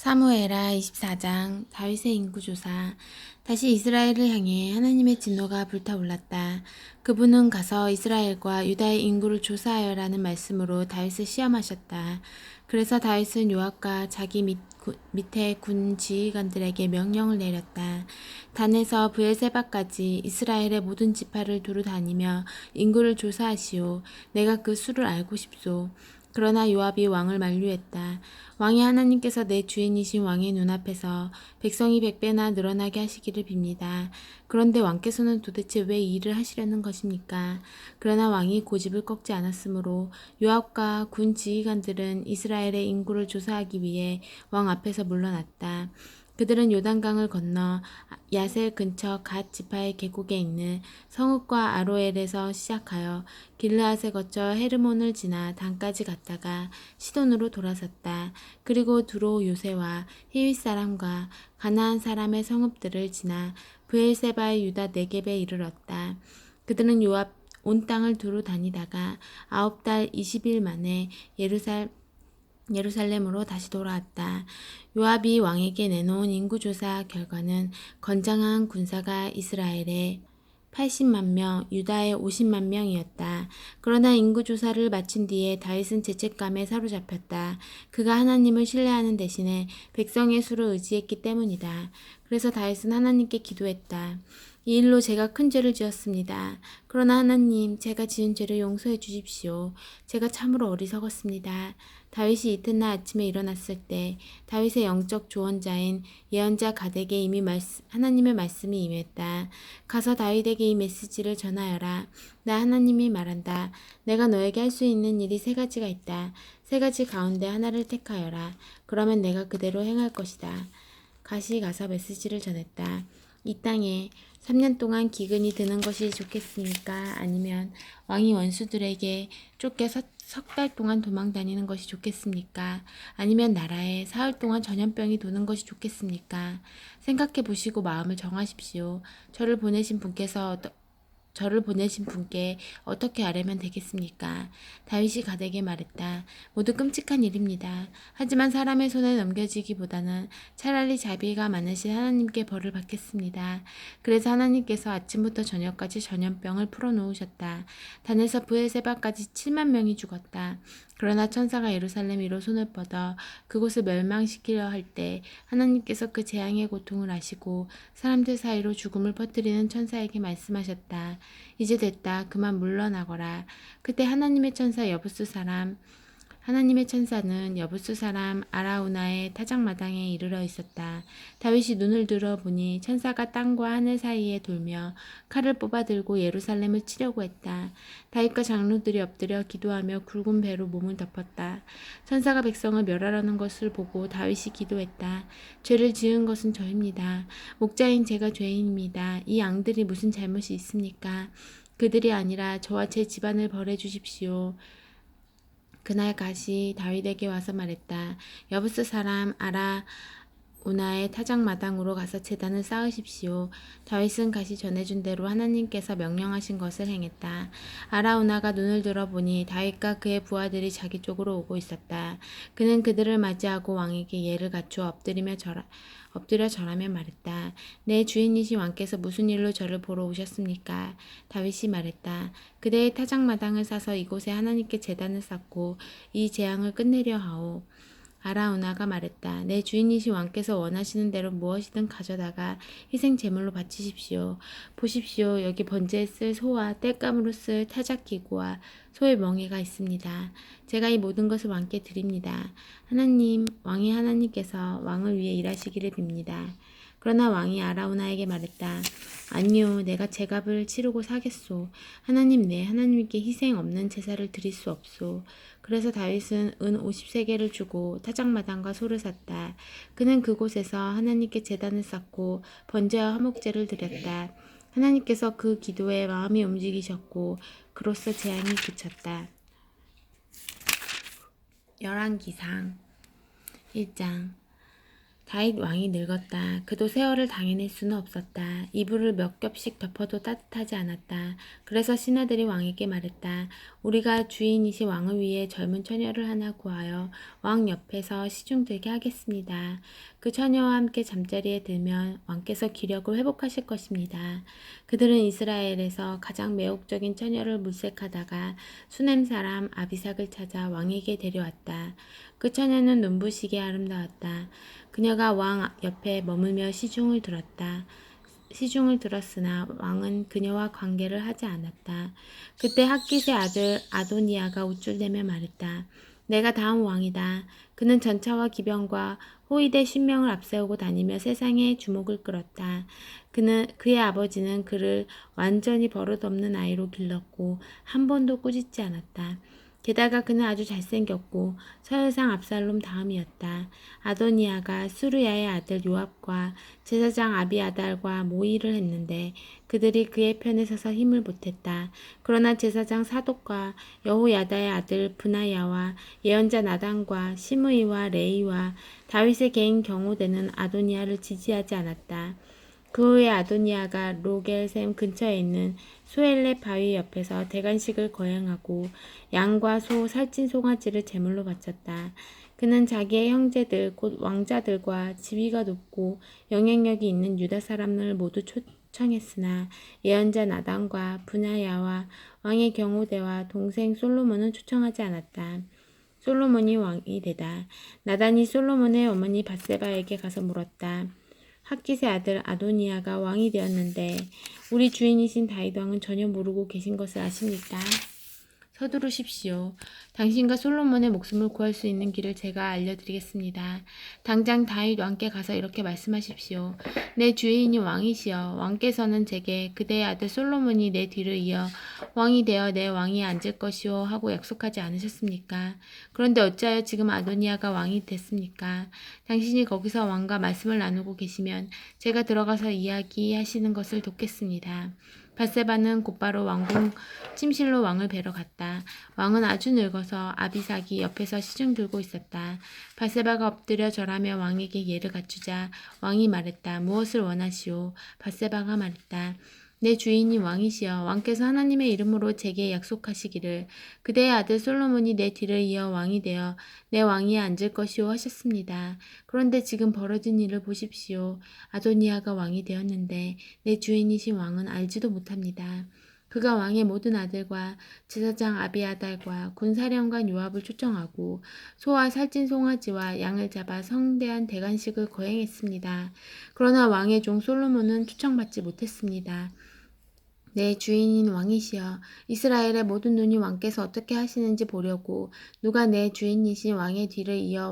사무엘하 24장 다윗의 인구조사. 다시 이스라엘을 향해 하나님의 진노가 불타올랐다. 그분은 가서 이스라엘과 유다의 인구를 조사하여라는 말씀으로 다윗을 시험하셨다. 그래서 다윗은 요압과 자기 밑에 군 지휘관들에게 명령을 내렸다. 단에서 브엘세바까지 이스라엘의 모든 지파를 두루 다니며 인구를 조사하시오. 내가 그 수를 알고 싶소. 그러나 요압이 왕을 만류했다. 왕이 하나님께서 내 주인이신 왕의 눈앞에서 백성이 100배나 늘어나게 하시기를 빕니다. 그런데 왕께서는 도대체 왜 이 일을 하시려는 것입니까? 그러나 왕이 고집을 꺾지 않았으므로 요압과 군 지휘관들은 이스라엘의 인구를 조사하기 위해 왕 앞에서 물러났다. 그들은 요단강을 건너 야셀 근처 갓 지파의 계곡에 있는 성읍과 아로엘에서 시작하여 길르앗에 거쳐 헤르몬을 지나 단까지 갔다가 시돈으로 돌아섰다. 그리고 두로 요새와 히윗 사람과 가나안 사람의 성읍들을 지나 브엘세바의 유다 네겝에 이르렀다. 그들은 요압 온 땅을 두루 다니다가 9달 20일 만에 예루살렘으로 다시 돌아왔다. 요압이 왕에게 내놓은 인구조사 결과는 건장한 군사가 이스라엘에 80만 명, 유다에 50만 명이었다. 그러나 인구조사를 마친 뒤에 다윗은 죄책감에 사로잡혔다. 그가 하나님을 신뢰하는 대신에 백성의 수를 의지했기 때문이다. 그래서 다윗은 하나님께 기도했다. 이 일로 제가 큰 죄를 지었습니다. 그러나 하나님, 제가 지은 죄를 용서해 주십시오. 제가 참으로 어리석었습니다. 다윗이 이튿날 아침에 일어났을 때 다윗의 영적 조언자인 예언자 가덱에 이미 하나님의 말씀이 임했다. 가서 다윗에게 이 메시지를 전하여라. 나 하나님이 말한다. 내가 너에게 할 수 있는 일이 3가지가 있다. 3가지 가운데 하나를 택하여라. 그러면 내가 그대로 행할 것이다. 가시 가서 메시지를 전했다. 이 땅에 3년 동안 기근이 드는 것이 좋겠습니까? 아니면 왕이 원수들에게 쫓겨 석 달 동안 도망 다니는 것이 좋겠습니까? 아니면 나라에 사흘 동안 전염병이 도는 것이 좋겠습니까? 생각해 보시고 마음을 정하십시오. 저를 보내신 분께 어떻게 아뢰면 되겠습니까? 다윗이 가덱에 말했다. 모두 끔찍한 일입니다. 하지만 사람의 손에 넘겨지기보다는 차라리 자비가 많으신 하나님께 벌을 받겠습니다. 그래서 하나님께서 아침부터 저녁까지 전염병을 풀어놓으셨다. 단에서 브엘세바까지 7만 명이 죽었다. 그러나 천사가 예루살렘 위로 손을 뻗어 그곳을 멸망시키려 할 때 하나님께서 그 재앙의 고통을 아시고 사람들 사이로 죽음을 퍼뜨리는 천사에게 말씀하셨다. 이제 됐다. 그만 물러나거라. 그때 하나님의 천사는 여부스 사람 아라우나의 타작마당에 이르러 있었다. 다윗이 눈을 들어 보니 천사가 땅과 하늘 사이에 돌며 칼을 뽑아 들고 예루살렘을 치려고 했다. 다윗과 장로들이 엎드려 기도하며 굵은 배로 몸을 덮었다. 천사가 백성을 멸하려는 것을 보고 다윗이 기도했다. 죄를 지은 것은 저입니다. 목자인 제가 죄인입니다. 이 양들이 무슨 잘못이 있습니까? 그들이 아니라 저와 제 집안을 벌해 주십시오. 그날 갓이 다윗에게 와서 말했다. 여부스 사람 아라우나의 타작마당으로 가서 제단을 쌓으십시오. 다윗은 갓이 전해준 대로 하나님께서 명령하신 것을 행했다. 아라우나가 눈을 들어보니 다윗과 그의 부하들이 자기 쪽으로 오고 있었다. 그는 그들을 맞이하고 왕에게 예를 갖추어 엎드려 절하며 말했다. 내 주인이신 왕께서 무슨 일로 저를 보러 오셨습니까? 다윗이 말했다. 그대의 타작마당을 사서 이곳에 하나님께 제단을 쌓고 이 재앙을 끝내려 하오. 아라우나가 말했다. 내 주인이신 왕께서 원하시는 대로 무엇이든 가져다가 희생 제물로 바치십시오. 보십시오. 여기 번제에 쓸 소와 땔감으로 쓸 타작기구와 소의 멍에가 있습니다. 제가 이 모든 것을 왕께 드립니다. 왕이 하나님께서 왕을 위해 일하시기를 빕니다. 그러나 왕이 아라우나에게 말했다. 아니요, 내가 제값을 치르고 사겠소. 하나님께 희생 없는 제사를 드릴 수 없소. 그래서 다윗은 은 50세겔을 주고 타작마당과 소를 샀다. 그는 그곳에서 하나님께 제단을 쌓고 번제와 화목제를 드렸다. 하나님께서 그 기도에 마음이 움직이셨고 그로써 재앙이 그쳤다. 열왕기상 1장. 다윗 왕이 늙었다. 그도 세월을 당해낼 수는 없었다. 이불을 몇 겹씩 덮어도 따뜻하지 않았다. 그래서 신하들이 왕에게 말했다. 우리가 주인이신 왕을 위해 젊은 처녀를 하나 구하여 왕 옆에서 시중 들게 하겠습니다. 그 처녀와 함께 잠자리에 들면 왕께서 기력을 회복하실 것입니다. 그들은 이스라엘에서 가장 매혹적인 처녀를 물색하다가 수넴 사람 아비삭을 찾아 왕에게 데려왔다. 그 처녀는 눈부시게 아름다웠다. 그녀가 왕 옆에 머물며 시중을 들었다. 시중을 들었으나 왕은 그녀와 관계를 하지 않았다. 그때 핫깃의 아들 아도니아가 우쭐대며 말했다. 내가 다음 왕이다. 그는 전차와 기병과 호위대 10명을 앞세우고 다니며 세상의 주목을 끌었다. 그의 아버지는 그를 완전히 버릇없는 아이로 길렀고 한 번도 꾸짖지 않았다. 게다가 그는 아주 잘생겼고 서열상 압살롬 다음이었다. 아도니아가 수르야의 아들 요압과 제사장 아비아달과 모의를 했는데 그들이 그의 편에 서서 힘을 보탰다. 그러나 제사장 사독과 여호야다의 아들 브나야와 예언자 나단과 시므이와 레이와 다윗의 개인 경호대는 아도니아를 지지하지 않았다. 그 후에 아도니아가 로겔샘 근처에 있는 수엘렛 바위 옆에서 대관식을 거행하고 양과 소, 살찐 송아지를 제물로 바쳤다. 그는 자기의 형제들, 곧 왕자들과 지위가 높고 영향력이 있는 유다 사람을 모두 초청했으나 예언자 나단과 브나야와 왕의 경호대와 동생 솔로몬은 초청하지 않았다. 솔로몬이 왕이 되다. 나단이 솔로몬의 어머니 밧세바에게 가서 물었다. 핫깃의 아들 아도니아가 왕이 되었는데 우리 주인이신 다윗 왕은 전혀 모르고 계신 것을 아십니까? 서두르십시오. 당신과 솔로몬의 목숨을 구할 수 있는 길을 제가 알려드리겠습니다. 당장 다윗 왕께 가서 이렇게 말씀하십시오. 내 주인이 왕이시여 왕께서는 제게 그대의 아들 솔로몬이 내 뒤를 이어 왕이 되어 내 왕위에 앉을 것이오 하고 약속하지 않으셨습니까? 그런데 어찌하여 지금 아도니아가 왕이 됐습니까? 당신이 거기서 왕과 말씀을 나누고 계시면 제가 들어가서 이야기하시는 것을 돕겠습니다. 밧세바는 곧바로 왕궁 침실로 왕을 뵈러 갔다. 왕은 아주 늙어서 아비삭이 옆에서 시중 들고 있었다. 밧세바가 엎드려 절하며 왕에게 예를 갖추자 왕이 말했다. 무엇을 원하시오? 밧세바가 말했다. 내 주인이 왕이시여 왕께서 하나님의 이름으로 제게 약속하시기를 그대의 아들 솔로몬이 내 뒤를 이어 왕이 되어 내 왕위에 앉을 것이오 하셨습니다. 그런데 지금 벌어진 일을 보십시오. 아도니아가 왕이 되었는데 내 주인이신 왕은 알지도 못합니다. 그가 왕의 모든 아들과 제사장 아비아달과 군사령관 요압을 초청하고 소와 살찐 송아지와 양을 잡아 성대한 대관식을 거행했습니다. 그러나 왕의 종 솔로몬은 초청받지 못했습니다. 내 주인인 왕이시여 이스라엘의 모든 눈이 왕께서 어떻게 하시는지 보려고 누가 내 주인이신 왕의 뒤를 이어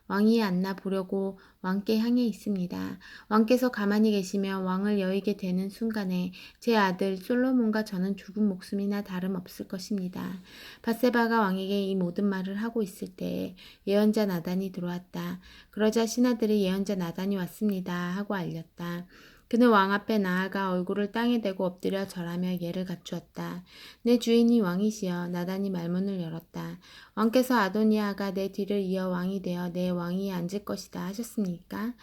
왕위에 앉나 보려고 왕께 향해 있습니다. 왕께서 가만히 계시며 왕을 여의게 되는 순간에 제 아들 솔로몬과 저는 죽은 목숨이나 다름없을 것입니다. 밧세바가 왕에게 이 모든 말을 하고 있을 때에 예언자 나단이 들어왔다. 그러자 신하들이 예언자 나단이 왔습니다 하고 알렸다. 그는 왕 앞에 나아가 얼굴을 땅에 대고 엎드려 절하며 예를 갖추었다. 내 주인이 왕이시여 나단이 말문을 열었다. 왕께서 아도니아가 내 뒤를 이어 왕이 되어 내 왕위에 앉을 것이다 하셨습니까?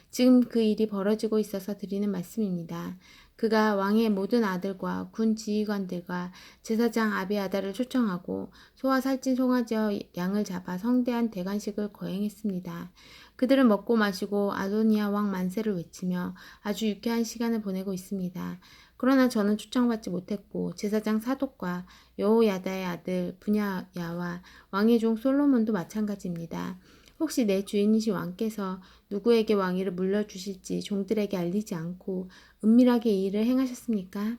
지금 그 일이 벌어지고 있어서 드리는 말씀입니다. 그가 왕의 모든 아들과 군 지휘관들과 제사장 아비아달을 초청하고 소와 살찐 송아지와 양을 잡아 성대한 대관식을 거행했습니다. 그들은 먹고 마시고 아도니아 왕 만세를 외치며 아주 유쾌한 시간을 보내고 있습니다. 그러나 저는 초청받지 못했고 제사장 사독과 여호야다의 아들 분야야와 왕의 종 솔로몬도 마찬가지입니다. 혹시 내 주인이신 왕께서 누구에게 왕위를 물려주실지 종들에게 알리지 않고 은밀하게 이 일을 행하셨습니까?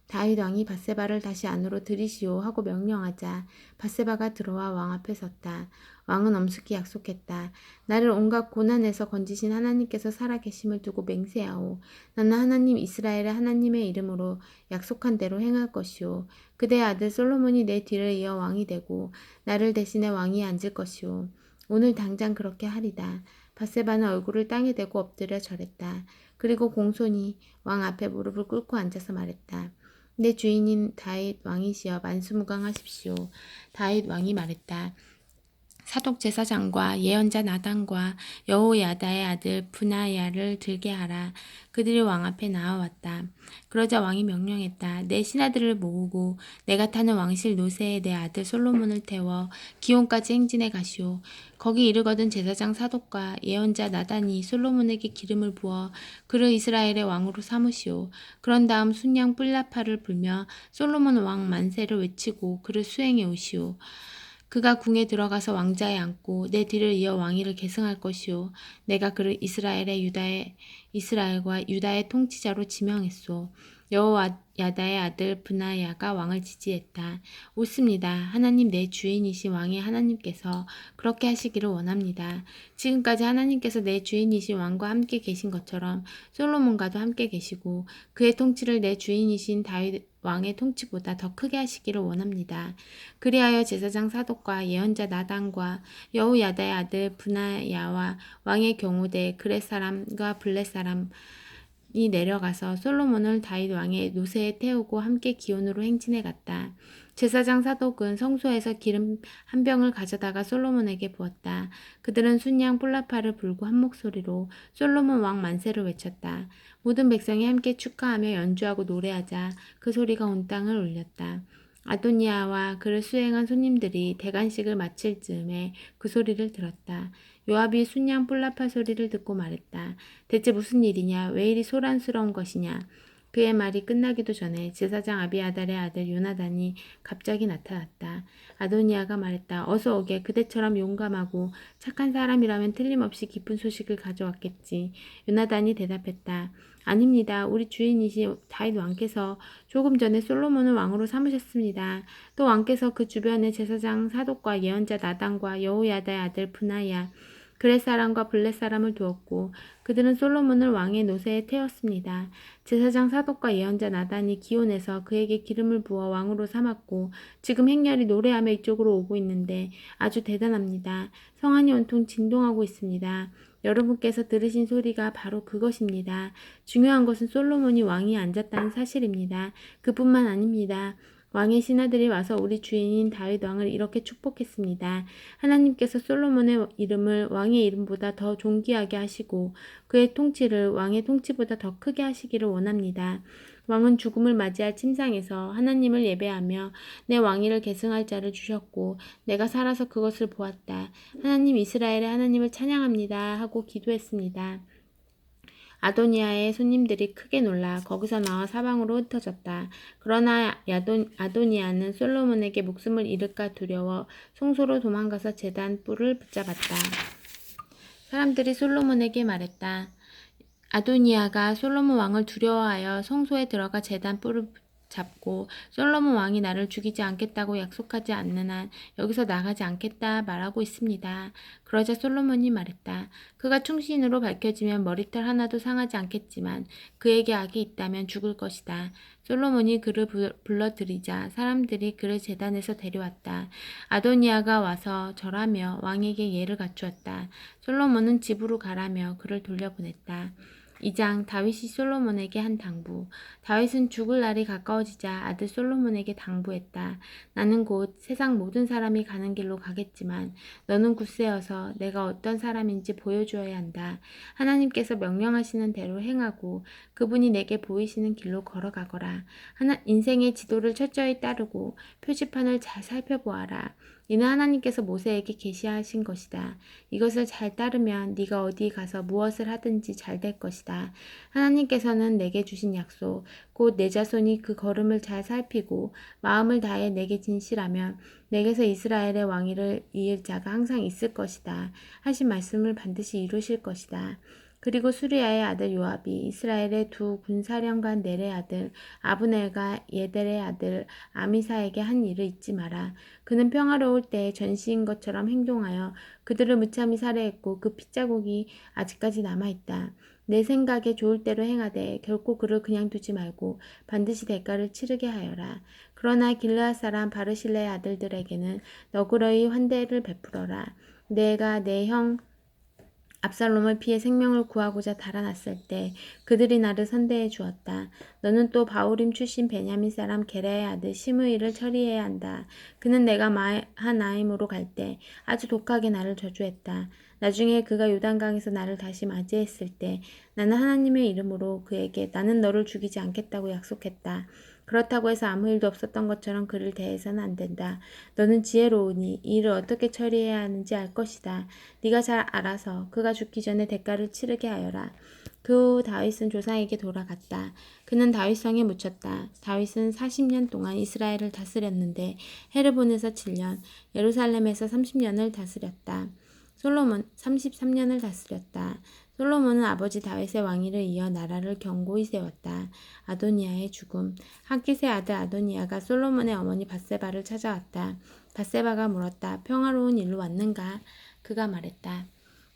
다윗 왕이 밧세바를 다시 안으로 들이시오 하고 명령하자 밧세바가 들어와 왕 앞에 섰다. 왕은 엄숙히 약속했다. 나를 온갖 고난에서 건지신 하나님께서 살아계심을 두고 맹세하오. 나는 하나님 이스라엘의 하나님의 이름으로 약속한 대로 행할 것이오. 그대의 아들 솔로몬이 내 뒤를 이어 왕이 되고 나를 대신해 왕위에 앉을 것이오. 오늘 당장 그렇게 하리다. 밧세바는 얼굴을 땅에 대고 엎드려 절했다. 그리고 공손히 왕 앞에 무릎을 꿇고 앉아서 말했다. 내 주인인 다윗 왕이시여 만수무강하십시오. 다윗 왕이 말했다. 사독 제사장과 예언자 나단과 여호야다의 아들 브나야를 들게 하라. 그들이 왕 앞에 나아왔다. 그러자 왕이 명령했다. 내 신하들을 모으고 내가 타는 왕실 노새에 내 아들 솔로몬을 태워 기온까지 행진해 가시오. 거기 이르거든 제사장 사독과 예언자 나단이 솔로몬에게 기름을 부어 그를 이스라엘의 왕으로 삼으시오. 그런 다음 순양 뿔라파를 불며 솔로몬 왕 만세를 외치고 그를 수행해 오시오. 그가 궁에 들어가서 왕자에 앉고 내 뒤를 이어 왕위를 계승할 것이요 내가 그를 이스라엘과 유다의 통치자로 지명했소. 여호야다의 아들 브나야가 왕을 지지했다. 옳습니다. 하나님 내 주인이신 왕의 하나님께서 그렇게 하시기를 원합니다. 지금까지 하나님께서 내 주인이신 왕과 함께 계신 것처럼 솔로몬과도 함께 계시고 그의 통치를 내 주인이신 다윗 왕의 통치보다 더 크게 하시기를 원합니다. 그리하여 제사장 사독과 예언자 나단과 여호야다의 아들 브나야와 왕의 경호대 그렛 사람과 블렛 사람이 내려가서 솔로몬을 다윗 왕의 노새에 태우고 함께 기온으로 행진해 갔다. 제사장 사독은 성소에서 기름 한 병을 가져다가 솔로몬에게 부었다. 그들은 순양 뿔라파를 불고 한 목소리로 솔로몬 왕 만세를 외쳤다. 모든 백성이 함께 축하하며 연주하고 노래하자 그 소리가 온 땅을 울렸다. 아도니아와 그를 수행한 손님들이 대관식을 마칠 즈음에 그 소리를 들었다. 요압이 순양 뿔라파 소리를 듣고 말했다. 대체 무슨 일이냐? 왜 이리 소란스러운 것이냐? 그의 말이 끝나기도 전에 제사장 아비아달의 아들 요나단이 갑자기 나타났다. 아도니아가 말했다. 어서 오게. 그대처럼 용감하고 착한 사람이라면 틀림없이 기쁜 소식을 가져왔겠지. 요나단이 대답했다. 아닙니다. 우리 주인이신 다윗 왕께서 조금 전에 솔로몬을 왕으로 삼으셨습니다. 또 왕께서 그 주변에 제사장 사독과 예언자 나단과 여호야다의 아들 브나야 그렛 사람과 블렛 사람을 두었고 그들은 솔로몬을 왕의 노새에 태웠습니다. 제사장 사독과 예언자 나단이 기온에서 그에게 기름을 부어 왕으로 삼았고 지금 행렬이 노래하며 이쪽으로 오고 있는데 아주 대단합니다. 성안이 온통 진동하고 있습니다. 여러분께서 들으신 소리가 바로 그것입니다. 중요한 것은 솔로몬이 왕위에 앉았다는 사실입니다. 그뿐만 아닙니다. 왕의 신하들이 와서 우리 주인인 다윗 왕을 이렇게 축복했습니다. 하나님께서 솔로몬의 이름을 왕의 이름보다 더 존귀하게 하시고 그의 통치를 왕의 통치보다 더 크게 하시기를 원합니다. 왕은 죽음을 맞이할 침상에서 하나님을 예배하며 내 왕위를 계승할 자를 주셨고 내가 살아서 그것을 보았다. 하나님 이스라엘의 하나님을 찬양합니다 하고 기도했습니다. 아도니아의 손님들이 크게 놀라 거기서 나와 사방으로 흩어졌다. 그러나 아도니아는 솔로몬에게 목숨을 잃을까 두려워 성소로 도망가서 제단 뿔을 붙잡았다. 사람들이 솔로몬에게 말했다. 아도니아가 솔로몬 왕을 두려워하여 성소에 들어가 제단 뿔을 잡고 솔로몬 왕이 나를 죽이지 않겠다고 약속하지 않는 한 여기서 나가지 않겠다 말하고 있습니다. 그러자 솔로몬이 말했다. 그가 충신으로 밝혀지면 머리털 하나도 상하지 않겠지만 그에게 악이 있다면 죽을 것이다. 솔로몬이 그를 불러들이자 사람들이 그를 제단에서 데려왔다. 아도니아가 와서 절하며 왕에게 예를 갖추었다. 솔로몬은 집으로 가라며 그를 돌려보냈다. 2장 다윗이 솔로몬에게 한 당부. 다윗은 죽을 날이 가까워지자 아들 솔로몬에게 당부했다. 나는 곧 세상 모든 사람이 가는 길로 가겠지만 너는 굳세어서 내가 어떤 사람인지 보여주어야 한다. 하나님께서 명령하시는 대로 행하고 그분이 내게 보이시는 길로 걸어가거라. 인생의 지도를 철저히 따르고 표지판을 잘 살펴보아라. 이는 하나님께서 모세에게 계시하신 것이다. 이것을 잘 따르면 네가 어디 가서 무엇을 하든지 잘 될 것이다. 하나님께서는 내게 주신 약속, 곧 내 자손이 그 걸음을 잘 살피고 마음을 다해 내게 진실하면 내게서 이스라엘의 왕위를 이을 자가 항상 있을 것이다. 하신 말씀을 반드시 이루실 것이다. 그리고 수리아의 아들 요압이 이스라엘의 두 군사령관 넬의 아들 아브넬과 예델의 아들 아미사에게 한 일을 잊지 마라. 그는 평화로울 때 전시인 것처럼 행동하여 그들을 무참히 살해했고 그 핏자국이 아직까지 남아있다. 내 생각에 좋을 대로 행하되 결코 그를 그냥 두지 말고 반드시 대가를 치르게 하여라. 그러나 길르앗 사람 바르실레의 아들들에게는 너그러이 환대를 베풀어라. 내가 내 형 압살롬을 피해 생명을 구하고자 달아났을 때 그들이 나를 선대해 주었다. 너는 또 바후림 출신 베냐민 사람 게라의 아들 시므이를 처리해야 한다. 그는 내가 마하나임으로 갈 때 아주 독하게 나를 저주했다. 나중에 그가 요단강에서 나를 다시 맞이했을 때 나는 하나님의 이름으로 그에게 나는 너를 죽이지 않겠다고 약속했다. 그렇다고 해서 아무 일도 없었던 것처럼 그를 대해서는 안 된다. 너는 지혜로우니 이 일을 어떻게 처리해야 하는지 알 것이다. 네가 잘 알아서 그가 죽기 전에 대가를 치르게 하여라. 그 후 다윗은 조상에게 돌아갔다. 그는 다윗성에 묻혔다. 다윗은 40년 동안 이스라엘을 다스렸는데 헤르본에서 7년, 예루살렘에서 30년을 다스렸다. 솔로몬 33년을 다스렸다. 솔로몬은 아버지 다윗의 왕위를 이어 나라를 견고히 세웠다. 아도니아의 죽음. 학깃의 아들 아도니아가 솔로몬의 어머니 밧세바를 찾아왔다. 밧세바가 물었다. 평화로운 일로 왔는가? 그가 말했다.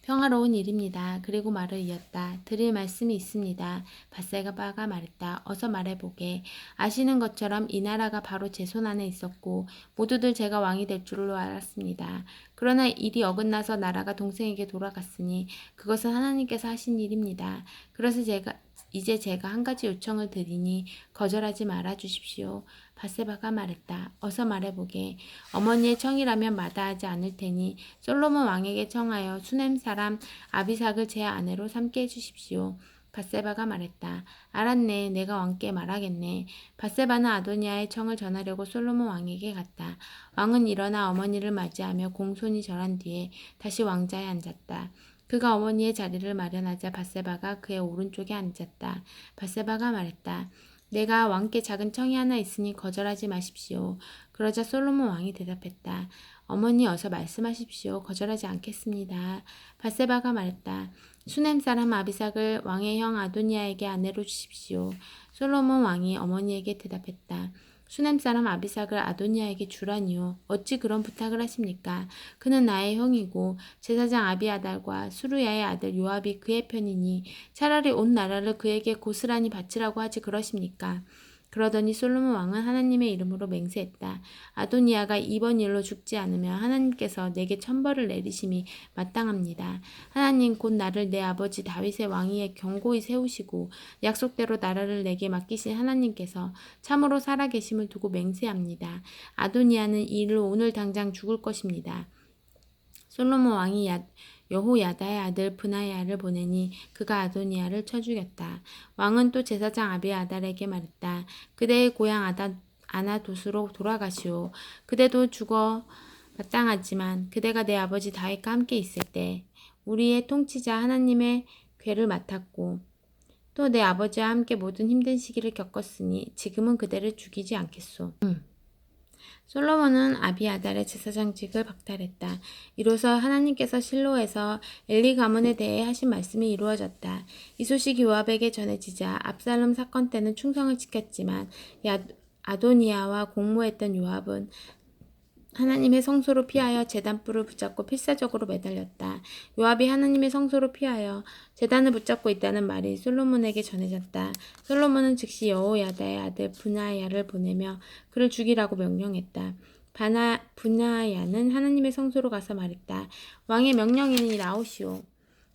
평화로운 일입니다. 그리고 말을 이었다. 드릴 말씀이 있습니다. 밧세바가 말했다. 어서 말해보게. 아시는 것처럼 이 나라가 바로 제 손 안에 있었고 모두들 제가 왕이 될 줄로 알았습니다. 그러나 일이 어긋나서 나라가 동생에게 돌아갔으니 그것은 하나님께서 하신 일입니다. 그래서 이제 제가 한 가지 요청을 드리니 거절하지 말아 주십시오. 밧세바가 말했다. 어서 말해보게. 어머니의 청이라면 마다하지 않을 테니 솔로몬 왕에게 청하여 수넴 사람 아비삭을 제 아내로 삼게 해주십시오. 밧세바가 말했다. 알았네. 내가 왕께 말하겠네. 밧세바는 아도니아의 청을 전하려고 솔로몬 왕에게 갔다. 왕은 일어나 어머니를 맞이하며 공손히 절한 뒤에 다시 왕자에 앉았다. 그가 어머니의 자리를 마련하자 밧세바가 그의 오른쪽에 앉았다. 밧세바가 말했다. 내가 왕께 작은 청이 하나 있으니 거절하지 마십시오. 그러자 솔로몬 왕이 대답했다. 어머니 어서 말씀하십시오. 거절하지 않겠습니다. 밧세바가 말했다. 수넴 사람 아비삭을 왕의 형 아도니아에게 아내로 주십시오. 솔로몬 왕이 어머니에게 대답했다. 수넴 사람 아비삭을 아도니아에게 주라니요. 어찌 그런 부탁을 하십니까? 그는 나의 형이고 제사장 아비아달과 수루야의 아들 요압이 그의 편이니 차라리 온 나라를 그에게 고스란히 바치라고 하지 그러십니까? 그러더니 솔로몬 왕은 하나님의 이름으로 맹세했다. 아도니아가 이번 일로 죽지 않으면 하나님께서 내게 천벌을 내리심이 마땅합니다. 하나님 곧 나를 내 아버지 다윗의 왕위에 견고히 세우시고 약속대로 나라를 내게 맡기신 하나님께서 참으로 살아계심을 두고 맹세합니다. 아도니아는 이 일로 오늘 당장 죽을 것입니다. 솔로몬 왕이 여호야다의 아들 브나야를 보내니 그가 아도니아를 쳐 죽였다. 왕은 또 제사장 아비아달에게 말했다. 그대의 고향 아나돗으로 돌아가시오. 그대도 죽어 마땅하지만 그대가 내 아버지 다윗과 함께 있을 때 우리의 통치자 하나님의 궤를 맡았고 또 내 아버지와 함께 모든 힘든 시기를 겪었으니 지금은 그대를 죽이지 않겠소. 솔로몬은 아비아달의 제사장직을 박탈했다. 이로써 하나님께서 실로에서 엘리 가문에 대해 하신 말씀이 이루어졌다. 이 소식이 요압에게 전해지자 압살롬 사건 때는 충성을 지켰지만 아도니아와 공모했던 요압은 하나님의 성소로 피하여 제단불을 붙잡고 필사적으로 매달렸다. 요압이 하나님의 성소로 피하여 제단을 붙잡고 있다는 말이 솔로몬에게 전해졌다. 솔로몬은 즉시 여호야다의 아들 브나야를 보내며 그를 죽이라고 명령했다. 브나야는 하나님의 성소로 가서 말했다. 왕의 명령이니 나오시오.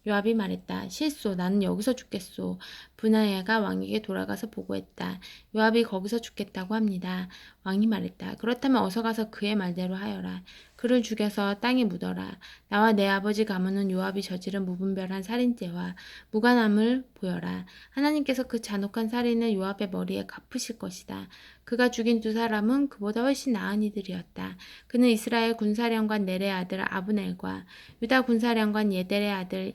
요압이 말했다. 실소. 나는 여기서 죽겠소. 브나야가 왕에게 돌아가서 보고했다. 요압이 거기서 죽겠다고 합니다. 왕이 말했다. 그렇다면 어서 가서 그의 말대로 하여라. 그를 죽여서 땅에 묻어라. 나와 내 아버지 가문은 요압이 저지른 무분별한 살인죄와 무관함을 보여라. 하나님께서 그 잔혹한 살인을 요압의 머리에 갚으실 것이다. 그가 죽인 두 사람은 그보다 훨씬 나은 이들이었다. 그는 이스라엘 군사령관 넬의 아들 아브넬과 유다 군사령관 예델의 아들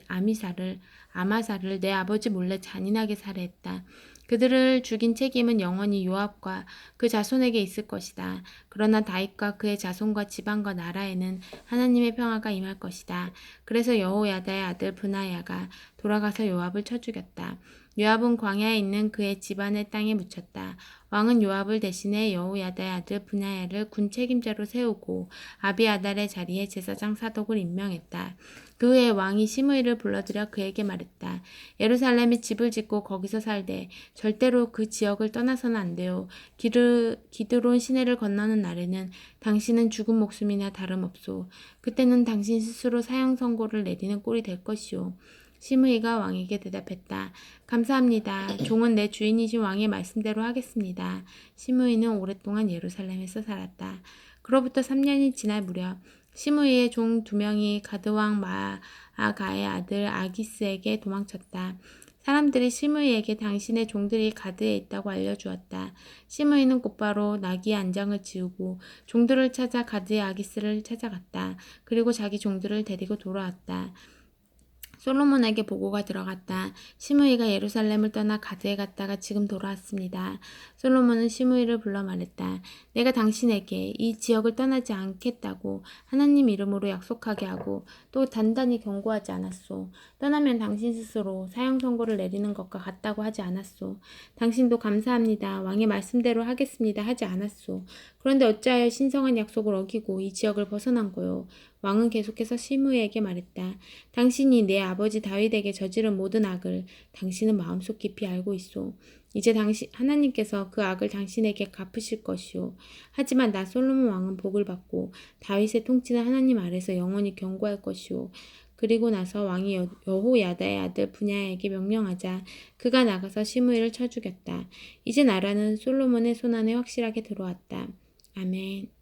아마사를 내 아버지 몰래 잔인하게 살해했다. 그들을 죽인 책임은 영원히 요압과 그 자손에게 있을 것이다. 그러나 다윗과 그의 자손과 지방과 나라에는 하나님의 평화가 임할 것이다. 그래서 여호야다의 아들 브나야가 돌아가서 요압을 쳐 죽였다. 요압은 광야에 있는 그의 집안의 땅에 묻혔다. 왕은 요압을 대신해 여호야다의 아들 브나야를 군 책임자로 세우고 아비아달의 자리에 제사장 사독을 임명했다. 그 후에 왕이 시므이를 불러들여 그에게 말했다. 예루살렘에 집을 짓고 거기서 살되 절대로 그 지역을 떠나서는 안 돼요. 기드론 시내를 건너는 날에는 당신은 죽은 목숨이나 다름없소. 그때는 당신 스스로 사형 선고를 내리는 꼴이 될 것이오. 시므이가 왕에게 대답했다. 감사합니다. 종은 내 주인이신 왕의 말씀대로 하겠습니다. 시므이는 오랫동안 예루살렘에서 살았다. 그로부터 3년이 지날 무렵 시므이의 종 2명이 가드왕 마아가의 아들 아기스에게 도망쳤다. 사람들이 시므이에게 당신의 종들이 가드에 있다고 알려주었다. 시므이는 곧바로 나귀의 안장을 지우고 종들을 찾아 가드의 아기스를 찾아갔다. 그리고 자기 종들을 데리고 돌아왔다. 솔로몬에게 보고가 들어갔다. 시므이가 예루살렘을 떠나 가드에 갔다가 지금 돌아왔습니다. 솔로몬은 시므이를 불러 말했다. 내가 당신에게 이 지역을 떠나지 않겠다고 하나님 이름으로 약속하게 하고 또 단단히 경고하지 않았소. 떠나면 당신 스스로 사형 선고를 내리는 것과 같다고 하지 않았소. 당신도 감사합니다. 왕의 말씀대로 하겠습니다. 하지 않았소. 그런데 어찌하여 신성한 약속을 어기고 이 지역을 벗어난 거요. 왕은 계속해서 시므이에게 말했다. 당신이 내 아버지 다윗에게 저지른 모든 악을 당신은 마음속 깊이 알고 있소. 이제 하나님께서 그 악을 당신에게 갚으실 것이오. 하지만 나 솔로몬 왕은 복을 받고 다윗의 통치는 하나님 아래서 영원히 견고할 것이오. 그리고 나서 왕이 여호야다의 아들 분야에게 명령하자 그가 나가서 시므이를 쳐 죽였다. 이제 나라는 솔로몬의 손안에 확실하게 들어왔다. 아멘.